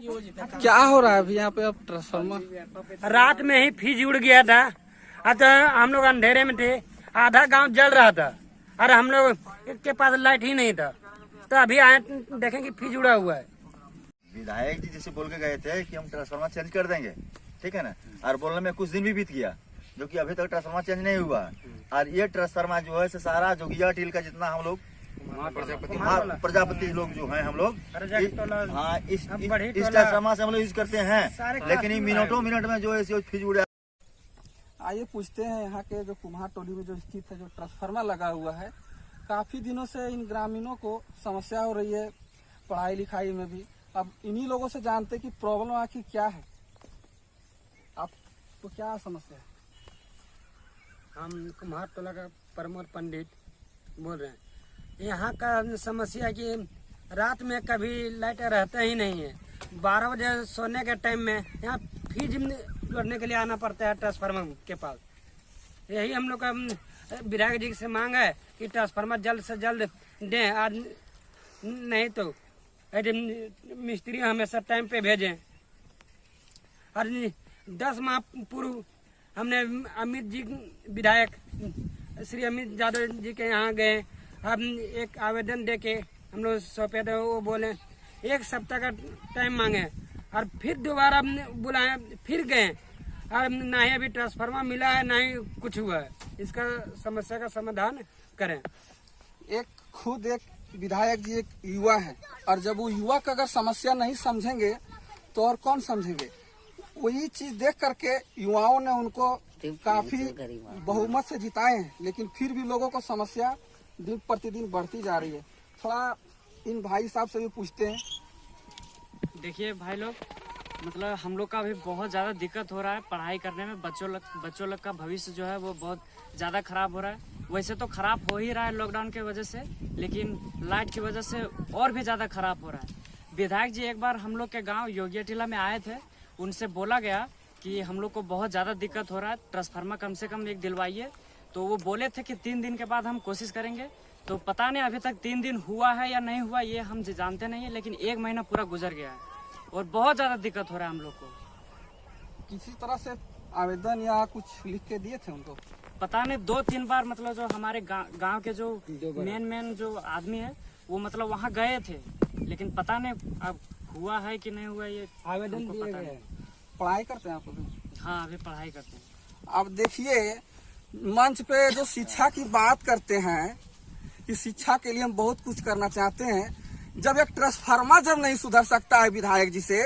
क्या हो रहा है अभी यहाँ पे? अब ट्रांसफार्मर रात में ही फ्यूज उड़ गया था। तो हम लोग अंधेरे में थे, आधा गांव जल रहा था और हम लोग के पास लाइट ही नहीं था। तो अभी आए देखें कि फ्यूज उड़ा हुआ है। विधायक जी जैसे बोल के गए थे कि हम ट्रांसफार्मर चेंज कर देंगे, ठीक है ना, और बोलने में कुछ दिन भी बीत गया, जो कि अभी तक ट्रांसफार्मर चेंज नहीं हुआ। और ये ट्रांसफार्मर जो है सारा जोगिया टील का जितना हम लोग प्रजापति लोग जो हैं हम लोग हाँ इस ट्रांसफार्मर से हम लोग यूज करते हैं, लेकिन मिनटों मिनट में जो है फ्यूज उड़ा। आइए पूछते हैं यहाँ के जो कुम्हार टोली में जो स्थित है, जो ट्रांसफार्मर लगा हुआ है, काफी दिनों से इन ग्रामीणों को समस्या हो रही है, पढ़ाई लिखाई में भी। अब इन्हीं लोगों से जानते कि प्रॉब्लम आखिर क्या है। आपको क्या समस्या है? हम कुम्हार टोला का प्रमोद पंडित बोल रहे हैं। यहाँ का समस्या कि रात में कभी लाइट रहता ही नहीं है। 12 बजे सोने के टाइम में यहाँ फ्यूज जोड़ने के लिए आना पड़ता है ट्रांसफार्मर के पास। यही हम लोग का विधायक जी से मांग है कि ट्रांसफार्मर जल्द से जल्द दें, आज नहीं तो मिस्त्री हमेशा टाइम पे भेजें। और 10 माह पूर्व हमने अमित जी विधायक श्री अमित यादव जी के यहाँ गए, हम एक आवेदन दे के हम लोग सौंपे थे। वो बोले 1 सप्ताह का टाइम मांगे और फिर दोबारा बुलाए, फिर गए और ना ही अभी ट्रांसफार्मर मिला है, ना ही कुछ हुआ है। इसका समस्या का समाधान करें। खुद एक विधायक जी एक युवा है, और जब वो युवा का अगर समस्या नहीं समझेंगे तो और कौन समझेंगे? वही चीज देख करके युवाओं ने उनको काफी बहुमत से जिताए हैं, लेकिन फिर भी लोगों को समस्या दिन प्रतिदिन बढ़ती जा रही है। थोड़ा इन भाई साहब से भी पूछते हैं। देखिए भाई लोग, मतलब हम लोग का भी बहुत ज़्यादा दिक्कत हो रहा है पढ़ाई करने में। बच्चों लोग का भविष्य जो है वो बहुत ज़्यादा खराब हो रहा है। वैसे तो खराब हो ही रहा है लॉकडाउन की वजह से, लेकिन लाइट की वजह से और भी ज़्यादा खराब हो रहा है। विधायक जी एक बार हम लोग के गांव योगिया टीला में आए थे, उनसे बोला गया कि हम लोग को बहुत ज़्यादा दिक्कत हो रहा है, ट्रांसफार्मर कम से कम एक दिलवाइए। तो वो बोले थे कि 3 दिन के बाद हम कोशिश करेंगे। तो पता नहीं अभी तक 3 दिन हुआ है या नहीं हुआ, ये हम जानते नहीं है, लेकिन 1 महीना पूरा गुजर गया है और बहुत ज़्यादा दिक्कत हो रहा है हम लोग को। किसी तरह से आवेदन या कुछ लिख के दिए थे उनको? पता नहीं 2-3 बार, मतलब जो हमारे गांव के जो मेन जो आदमी है वो मतलब वहाँ गए थे, लेकिन पता नहीं अब हुआ है कि नहीं हुआ, ये आवेदन दिए गए। पढ़ाई करते हैं आप अभी? हाँ, अभी पढ़ाई करते हैं। अब देखिए, मंच पे जो शिक्षा की बात करते हैं कि शिक्षा के लिए हम बहुत कुछ करना चाहते हैं, जब एक ट्रांसफार्मर जब नहीं सुधर सकता है विधायक जी से,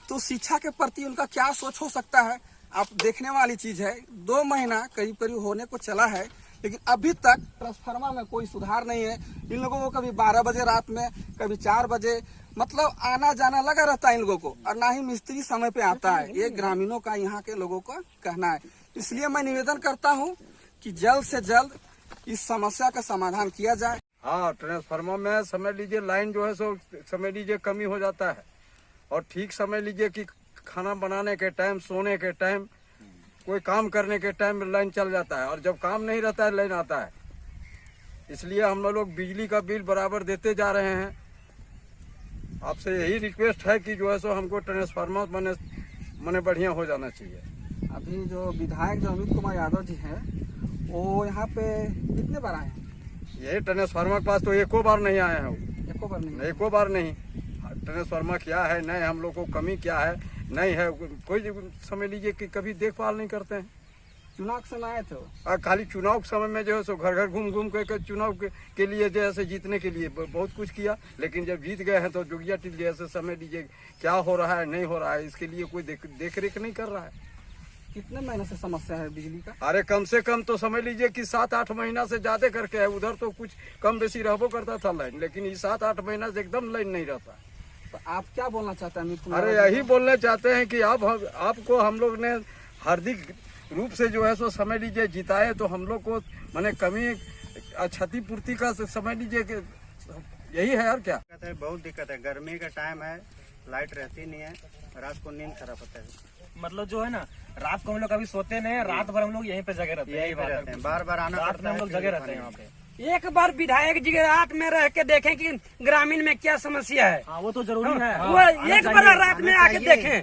तो शिक्षा के प्रति उनका क्या सोच हो सकता है? आप देखने वाली चीज है। 2 महीना करीब करीब होने को चला है, लेकिन अभी तक ट्रांसफार्मर में कोई सुधार नहीं है। इन लोगों को कभी 12 बजे रात में, कभी 4 बजे, मतलब आना जाना लगा रहता है इन लोगों को, और ना ही मिस्त्री समय पे आता है। ये ग्रामीणों का, यहाँ के लोगों का कहना है। इसलिए मैं निवेदन करता हूँ कि जल्द से जल्द इस समस्या का समाधान किया जाए। हाँ, ट्रांसफार्मर में समझ लीजिए लाइन जो है सो समझ लीजिए कमी हो जाता है, और ठीक समझ लीजिए कि खाना बनाने के टाइम, सोने के टाइम, कोई काम करने के टाइम लाइन चल जाता है, और जब काम नहीं रहता है लाइन आता है। इसलिए हम लोग बिजली का बिल बराबर देते जा रहे हैं। आपसे यही रिक्वेस्ट है कि जो है सो हमको ट्रांसफार्मर मने बढ़िया हो जाना चाहिए। अभी जो विधायक जो अमित कुमार यादव जी हैं, वो यहाँ पे कितने बार आए हैं? यही ट्रांसफार्मर के पास तो एको बार नहीं आए हैं। एको बार नहीं। ट्रांसफार्मर क्या है, नहीं हम लोग को कमी क्या है, नहीं है, कोई समझ लीजिए कि कभी देखभाल नहीं करते हैं। चुनाव के समय आए थे? खाली चुनाव के समय में जो है सो घर घर घूम के चुनाव के लिए जैसे जीतने के लिए बहुत कुछ किया, लेकिन जब जीत गए हैं तो जोगिया टील जैसे समझ लीजिए क्या हो रहा है, नहीं हो रहा है, इसके लिए कोई देख रेख नहीं कर रहा है। कितने महीने से समस्या है बिजली का? अरे कम से कम तो समझ लीजिए कि 7-8 महीना से ज्यादा करके है। उधर तो कुछ कम बेसी रहबो करता था लाइन, लेकिन ये 7-8 महीना से एकदम लाइन नहीं रहता। तो आप क्या बोलना चाहते हैं? अरे यही बोलना चाहते हैं कि आपको हम लोग ने हार्दिक रूप से जो है सो समझ लीजिए जिताए, तो हम लोग को माने कमी क्षतिपूर्ति का समझ लीजिए कि यही है। और क्या बहुत दिक्कत है, गर्मी का टाइम है, लाइट रहती नहीं है, रात को नींद खराब होता है। मतलब जो है ना, रात को हम लोग कभी सोते नहीं है, रात भर हम लोग यहीं पे जगह रहते हैं। बार बार आना रात में हम लोग जगह रहते हैं यहाँ पे। एक बार विधायक जी रात में रह के देखें कि ग्रामीण में क्या समस्या है। हाँ वो तो जरूरी है। वो एक बार रात में आके देखें।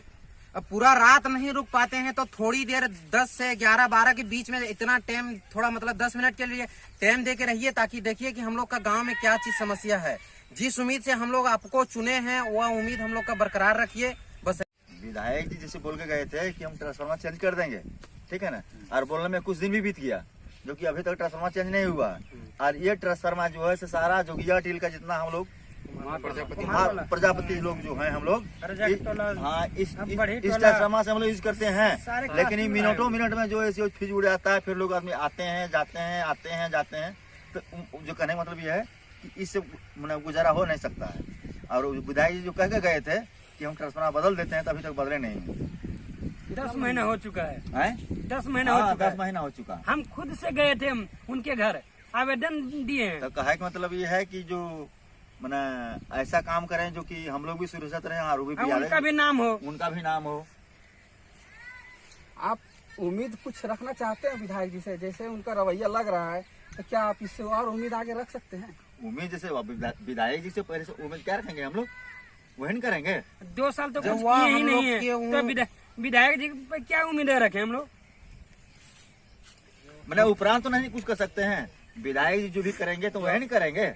अब पूरा रात नहीं रुक पाते हैं तो थोड़ी देर 10 से 11-12 के बीच में इतना टाइम, थोड़ा मतलब 10 मिनट के लिए टाइम दे के रहिए, ताकि देखिए कि हम लोग का गांव में क्या चीज समस्या है। जिस उम्मीद से हम लोग आपको चुने हैं वह उम्मीद हम लोग का बरकरार रखिए बस। विधायक जी जैसे बोल के गए थे कि हम ट्रांसफार्मर चेंज कर देंगे, ठीक है ना, और बोलने में कुछ दिन भी बीत गया, जो कि अभी तक ट्रांसफार्मर चेंज नहीं हुआ। और ये ट्रांसफार्मर जो है सारा जोगिया टील का जितना हम लोग प्रजापति लोग जो हैं हम लोग हाँ इस ट्रांसफार्मर से हम लोग यूज करते हैं। लेकिन ये मिनटों मिनट में जो है फ्यूज उड़ जाता है, फिर लोग आदमी आते हैं जाते हैं, आते हैं जाते हैं। तो जो कहने का मतलब ये है कि इससे मतलब गुजारा हो नहीं सकता है। और विधायक जी जो कह के गए थे कि हम ट्रांसफार्मर बदल देते हैं, तो अभी तक बदले नहीं। 10 महीना हो चुका है। 10 महीना हो चुका है। 10 महीना हो चुका। हम खुद से गए थे, हम उनके घर आवेदन दिए हैं। तो कहे का मतलब ये है कि जो मना ऐसा काम करें जो कि हम लोग भी सुरक्षित रहें और वो भी उनका भी नाम हो, उनका भी नाम हो। आप उम्मीद कुछ रखना चाहते हैं विधायक जी से? जैसे उनका रवैया लग रहा है, तो क्या आप इससे और उम्मीद आगे रख सकते हैं? उम्मीद जैसे विधायक जी से पहले से उम्मीद क्या रखेंगे हम लोग, वही नहीं करेंगे। 2 साल तो जब कुछ वह किए ही हम लोग नहीं है, किए तो विधायक जी पे क्या उम्मीदें रखें हम लोग? मैंने उपरांत तो नहीं कुछ कर सकते हैं, विधायक जी जो भी करेंगे तो वही नहीं करेंगे,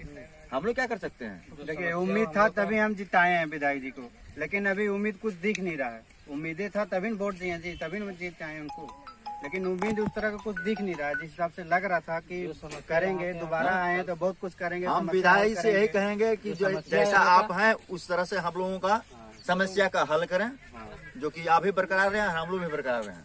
हम लोग क्या कर सकते हैं। देखिए उम्मीद था तभी हम जिताए हैं विधायक जी को, लेकिन अभी उम्मीद कुछ दिख नहीं रहा है। उम्मीदें था तभी वोट दिए जी, तभी जिताए उनको, लेकिन उम्मीद उस तरह का कुछ दिख नहीं रहा है। जिस हिसाब से लग रहा था कि करेंगे, दोबारा आए हैं तो बहुत कुछ करेंगे। हम समस्या विधायक हल से यही करेंगे। कहेंगे कि जैसा आप हैं उस तरह से हम लोगों का समस्या का हल करें, जो कि आप भी बरकरार रहें और हम लोग भी बरकरार रहें।